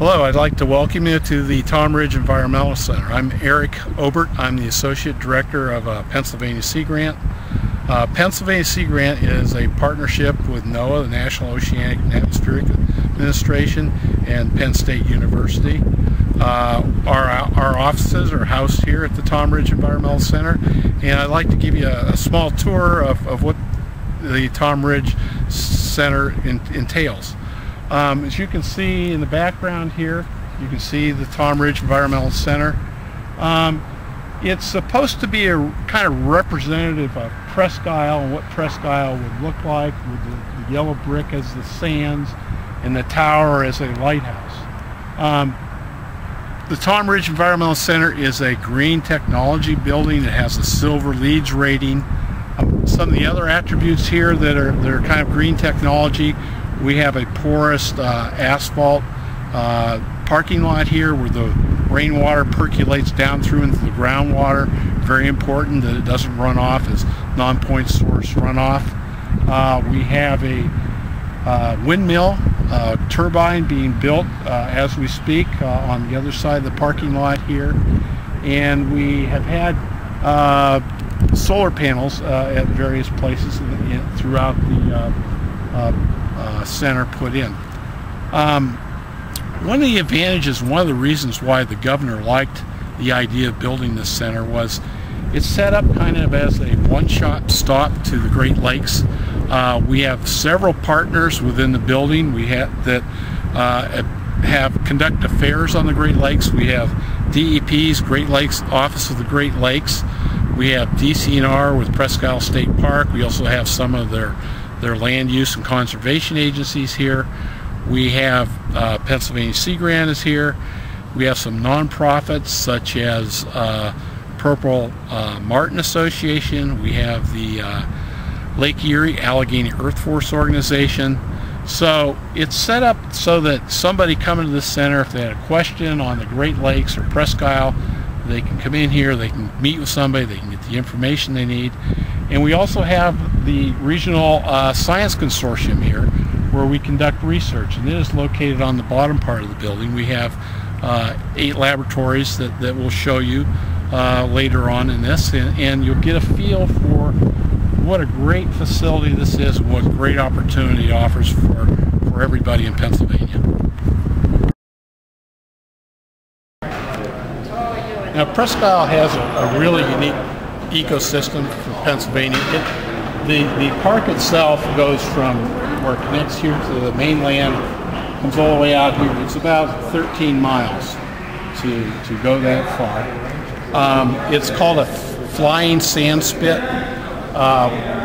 Hello, I'd like to welcome you to the Tom Ridge Environmental Center. I'm Eric Obert. I'm the Associate Director of Pennsylvania Sea Grant. Pennsylvania Sea Grant is a partnership with NOAA, the National Oceanic and Atmospheric Administration, and Penn State University. Our offices are housed here at the Tom Ridge Environmental Center, and I'd like to give you a small tour of what the Tom Ridge Center entails. As you can see in the background here, you can see the Tom Ridge Environmental Center. It's supposed to be a kind of representative of Presque Isle and what Presque Isle would look like, with the yellow brick as the sands and the tower as a lighthouse. The Tom Ridge Environmental Center is a green technology building. It has a silver LEED rating. Some of the other attributes here that are kind of green technology: we have a porous asphalt parking lot here where the rainwater percolates down through into the groundwater. Very important that it doesn't run off as non-point source runoff. We have a windmill turbine being built as we speak on the other side of the parking lot here. And we have had solar panels at various places throughout the center put in. One of the advantages, one of the reasons why the governor liked the idea of building this center was it's set up kind of as a one-shot stop to the Great Lakes. We have several partners within the building that have conduct affairs on the Great Lakes. We have DEP's Great Lakes Office of the Great Lakes. We have DCNR with Presque Isle State Park. We also have some of their land use and conservation agencies here. We have Pennsylvania Sea Grant is here. We have some nonprofits such as Purple Martin Association. We have the Lake Erie Allegheny Earth Force Organization. So it's set up so that somebody coming to this center, if they had a question on the Great Lakes or Presque Isle, they can come in here, they can meet with somebody, they can get the information they need. And we also have the Regional Science Consortium here, where we conduct research, and it is located on the bottom part of the building. We have 8 laboratories that we'll show you later on in this, and you'll get a feel for what a great facility this is, and what great opportunity it offers for everybody in Pennsylvania. Now, Presque Isle has a really unique ecosystem for Pennsylvania. The park itself goes from where it connects here to the mainland, comes all the way out here. It's about 13 miles to go that far. It's called a flying sand spit.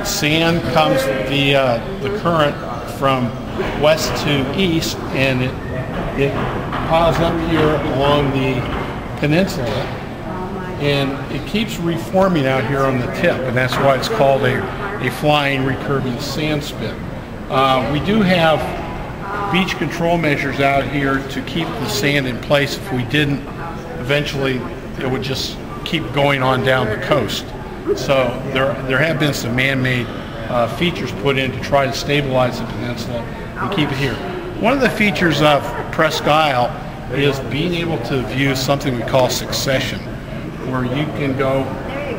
Sand comes via the current from west to east, and it piles up here along the peninsula, and it keeps reforming out here on the tip, and that's why it's called a flying recurving sand spit. We do have beach control measures out here to keep the sand in place. If we didn't, eventually it would just keep going on down the coast. So there have been some man-made features put in to try to stabilize the peninsula and keep it here. One of the features of Presque Isle is being able to view something we call succession, where you can go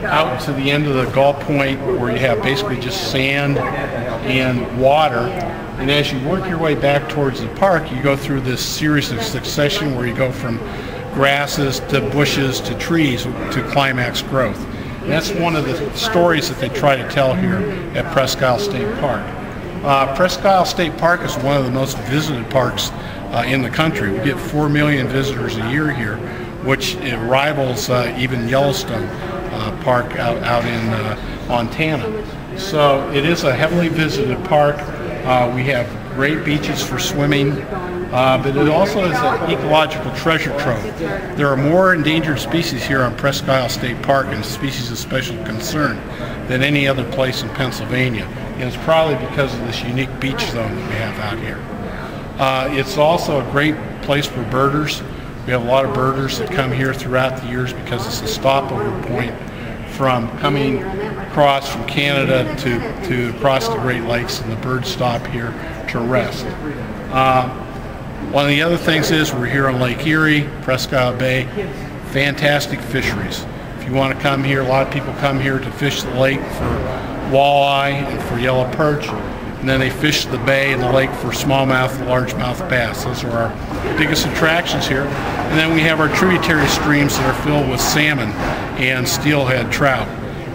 out to the end of the Gull Point where you have basically just sand and water, and as you work your way back towards the park, you go through this series of succession where you go from grasses to bushes to trees to climax growth. And that's one of the stories that they try to tell here at Presque Isle State Park. Presque Isle State Park is one of the most visited parks in the country. We get 4 million visitors a year here, which rivals even Yellowstone Park out in Montana. So it is a heavily visited park. We have great beaches for swimming, but it also is an ecological treasure trove. There are more endangered species here on Presque Isle State Park, and species of special concern, than any other place in Pennsylvania. And it's probably because of this unique beach zone that we have out here. It's also a great place for birders. We have a lot of birders that come here throughout the years because it's a stopover point from coming across from Canada to across the Great Lakes, and the birds stop here to rest. One of the other things is we're here on Lake Erie, Presque Isle Bay, fantastic fisheries. If you want to come here, a lot of people come here to fish the lake for walleye and for yellow perch, and then they fish the bay and the lake for smallmouth and largemouth bass. Those are our biggest attractions here. And then we have our tributary streams that are filled with salmon and steelhead trout.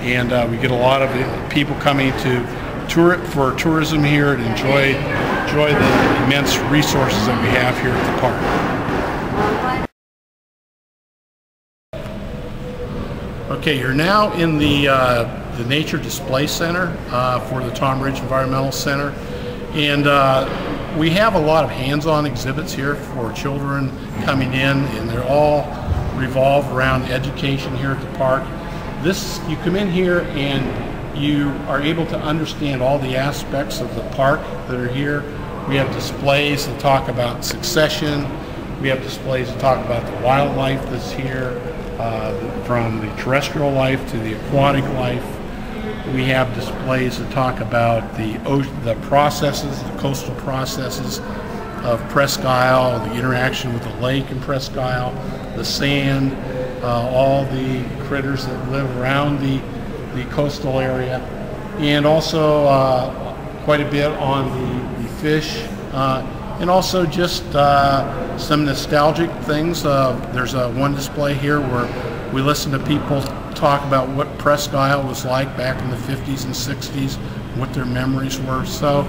And we get a lot of people coming to tour it for tourism here and enjoy the immense resources that we have here at the park. Okay, you're now in the Nature Display Center for the Tom Ridge Environmental Center, and we have a lot of hands-on exhibits here for children coming in, and they're all revolve around education here at the park. You come in here and you are able to understand all the aspects of the park that are here. We have displays that talk about succession. We have displays that talk about the wildlife that's here, from the terrestrial life to the aquatic life. We have displays that talk about the processes, the coastal processes of Presque Isle, the interaction with the lake in Presque Isle, the sand, all the critters that live around the coastal area, and also quite a bit on the fish, and also just some nostalgic things. There's one display here where we listen to people talk about what Presque Isle was like back in the 50s and 60s, what their memories were. So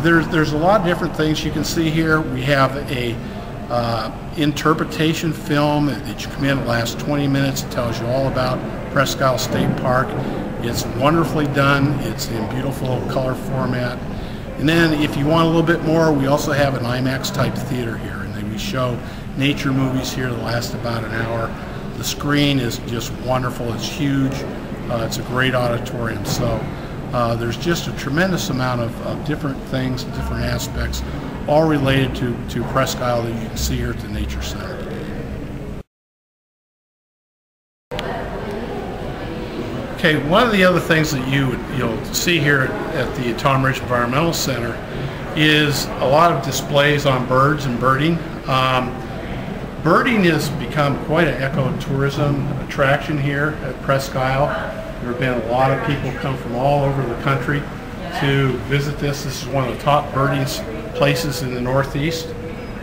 there's a lot of different things you can see here. We have a interpretation film that you come in, it lasts 20 minutes. It tells you all about Presque Isle State Park. It's wonderfully done. It's in beautiful color format. And then if you want a little bit more, we also have an IMAX type theater here, and then we show nature movies here that last about an hour. The screen is just wonderful. It's huge. It's a great auditorium. So there's just a tremendous amount of different things, different aspects, all related to Presque Isle that you can see here at the Nature Center. Okay, one of the other things that you'll see here at the Tom Ridge Environmental Center is a lot of displays on birds and birding. Birding has become quite an ecotourism attraction here at Presque Isle. There have been a lot of people come from all over the country to visit this. This is one of the top birding places in the Northeast.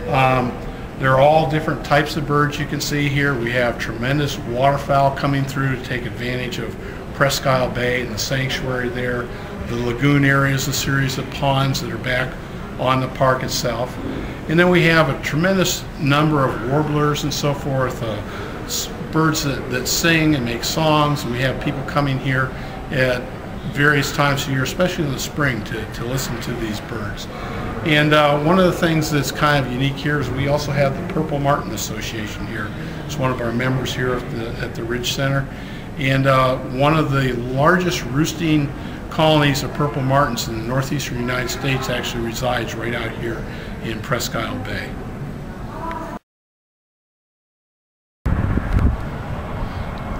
There are all different types of birds you can see here. We have tremendous waterfowl coming through to take advantage of Presque Isle Bay and the sanctuary there. The lagoon area is a series of ponds that are back on the park itself. And then we have a tremendous number of warblers and so forth, birds that sing and make songs. We have people coming here at various times of year, especially in the spring, to listen to these birds. And one of the things that's kind of unique here is we also have the Purple Martin Association here. It's one of our members here at the Ridge Center. And one of the largest roosting colonies of purple martins in the northeastern United States actually resides right out here in Presque Isle Bay.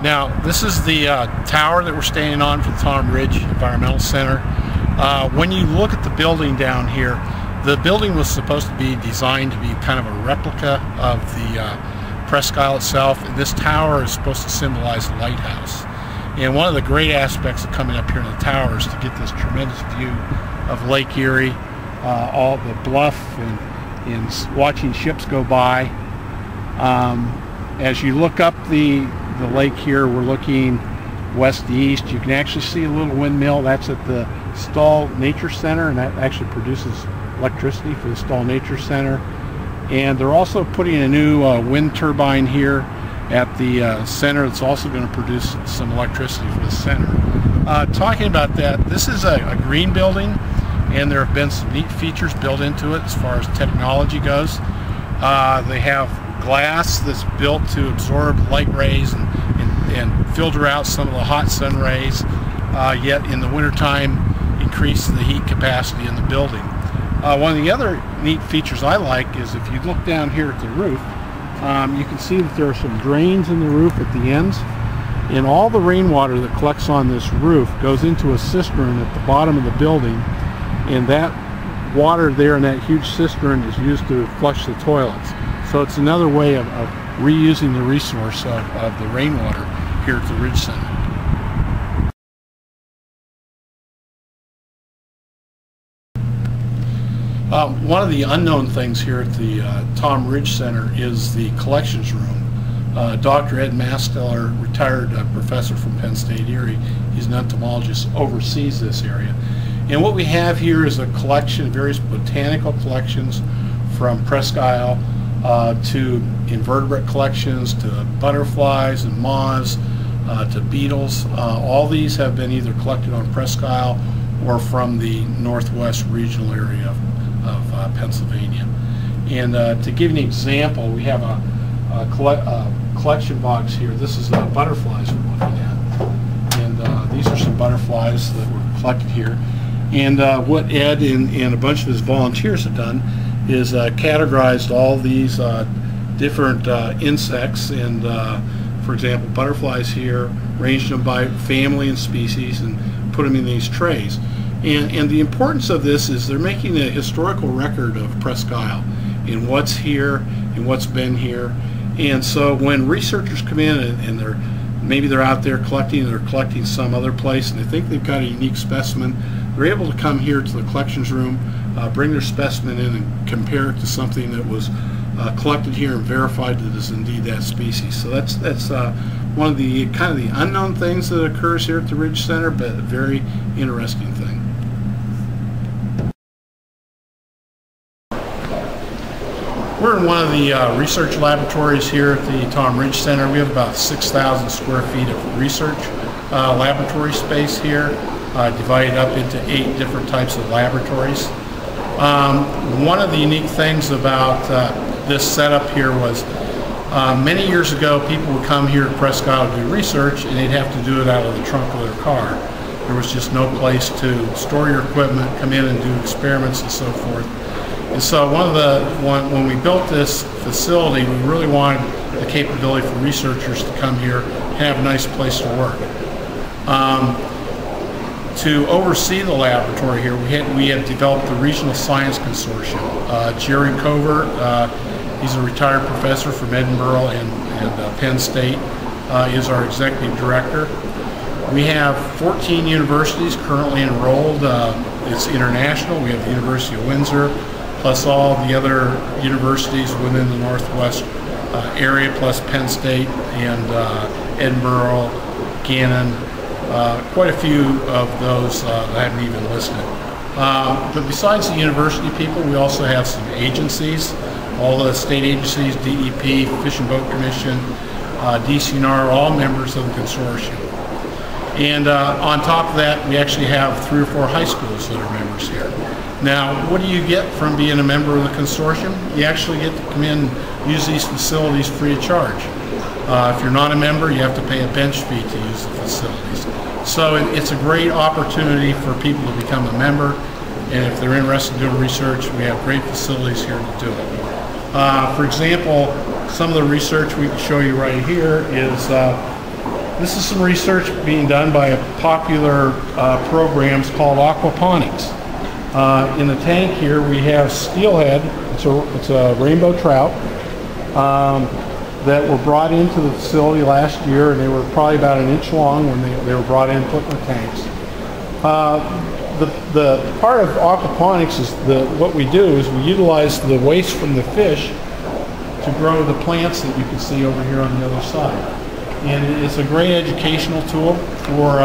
Now, this is the tower that we're standing on for the Tom Ridge Environmental Center. When you look at the building down here, the building was supposed to be designed to be kind of a replica of the Presque Isle itself. And this tower is supposed to symbolize a lighthouse. And one of the great aspects of coming up here in the tower is to get this tremendous view of Lake Erie, all the bluff, and watching ships go by. As you look up the lake here, we're looking west to east. You can actually see a little windmill. That's at the Stall Nature Center, and that actually produces electricity for the Stall Nature Center. And they're also putting a new wind turbine here at the center. It's also going to produce some electricity for the center. Talking about that, this is a green building, and there have been some neat features built into it as far as technology goes. They have glass that's built to absorb light rays and filter out some of the hot sun rays, yet in the wintertime increase the heat capacity in the building. One of the other neat features I like is if you look down here at the roof, you can see that there are some drains in the roof at the ends, and all the rainwater that collects on this roof goes into a cistern at the bottom of the building, and that water there in that huge cistern is used to flush the toilets. So it's another way of reusing the resource of the rainwater here at the Ridge Center. One of the unknown things here at the Tom Ridge Center is the collections room. Dr. Ed Masteller, retired professor from Penn State Erie, he's an entomologist, oversees this area. And what we have here is a collection of various botanical collections, from Presque Isle to invertebrate collections, to butterflies and moths, to beetles. All these have been either collected on Presque Isle or from the northwest regional area of Pennsylvania. And to give you an example, we have a collection box here. This is butterflies we're looking at. And these are some butterflies that were collected here. And what Ed and a bunch of his volunteers have done is categorized all these different insects, and for example, butterflies here, ranged them by family and species, and put them in these trays. And the importance of this is they're making a historical record of Presque Isle and what's here and what's been here. And so when researchers come in and maybe they're out there collecting, and they're collecting some other place, and they think they've got a unique specimen, they're able to come here to the collections room, bring their specimen in, and compare it to something that was collected here and verified that is indeed that species. So that's one of the kind of the unknown things that occurs here at the Ridge Center, but a very interesting thing. We're in one of the research laboratories here at the Tom Ridge Center. We have about 6,000 square feet of research laboratory space here, divided up into 8 different types of laboratories. One of the unique things about this setup here was many years ago people would come here to Presque Isle to do research, and they'd have to do it out of the trunk of their car. There was just no place to store your equipment, come in and do experiments and so forth. And so when we built this facility, we really wanted the capability for researchers to come here and have a nice place to work. To oversee the laboratory here, we have developed the Regional Science Consortium. Jerry Covert, he's a retired professor from Edinburgh and Penn State, is our executive director. We have 14 universities currently enrolled. It's international. We have the University of Windsor, plus all the other universities within the Northwest area, plus Penn State and Edinburgh, Gannon, quite a few of those that I haven't even listed. But besides the university people, we also have some agencies, all the state agencies, DEP, Fish and Boat Commission, DCNR, all members of the consortium. And on top of that, we actually have 3 or 4 high schools that are members here. Now, what do you get from being a member of the consortium? You actually get to come in and use these facilities free of charge. If you're not a member, you have to pay a bench fee to use the facilities. So it's a great opportunity for people to become a member, and if they're interested in doing research, we have great facilities here to do it. For example, some of the research we can show you right here is this is some research being done by popular programs called aquaponics. In the tank here we have steelhead. It's a rainbow trout that were brought into the facility last year, and they were probably about an inch long when they were brought in, put in the tanks. The part of aquaponics is what we do is we utilize the waste from the fish to grow the plants that you can see over here on the other side. And it's a great educational tool for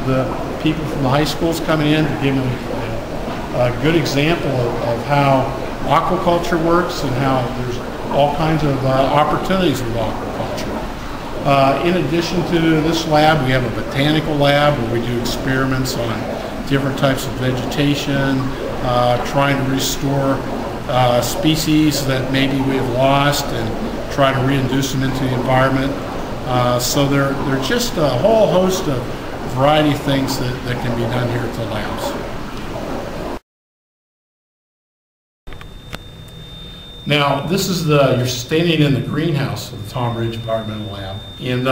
the people from the high schools coming in to give them a good example of how aquaculture works and how there's all kinds of opportunities with aquaculture. In addition to this lab, we have a botanical lab where we do experiments on different types of vegetation, trying to restore species that maybe we have lost and try to reintroduce them into the environment. So there are just a whole host of variety of things that can be done here at the labs. Now, this is you're standing in the greenhouse of the Tom Ridge Environmental Lab, and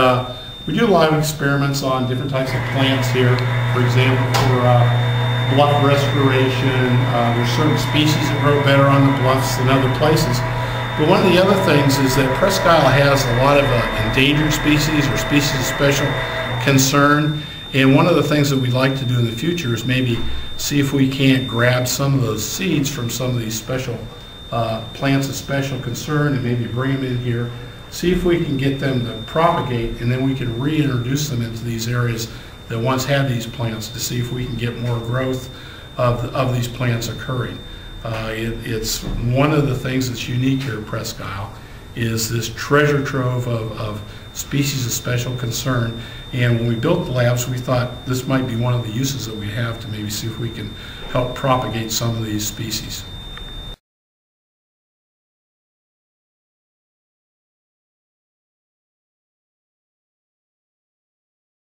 we do a lot of experiments on different types of plants here. For example, for bluff restoration. There's certain species that grow better on the bluffs than other places. But one of the other things is that Presque Isle has a lot of endangered species or species of special concern. And one of the things that we'd like to do in the future is maybe see if we can't grab some of those seeds from some of these special plants of special concern and maybe bring them in here, see if we can get them to propagate, and then we can reintroduce them into these areas that once had these plants to see if we can get more growth of these plants occurring. It's one of the things that's unique here at Presque Isle is this treasure trove of species of special concern. And when we built the labs, we thought this might be one of the uses that we have to maybe see if we can help propagate some of these species.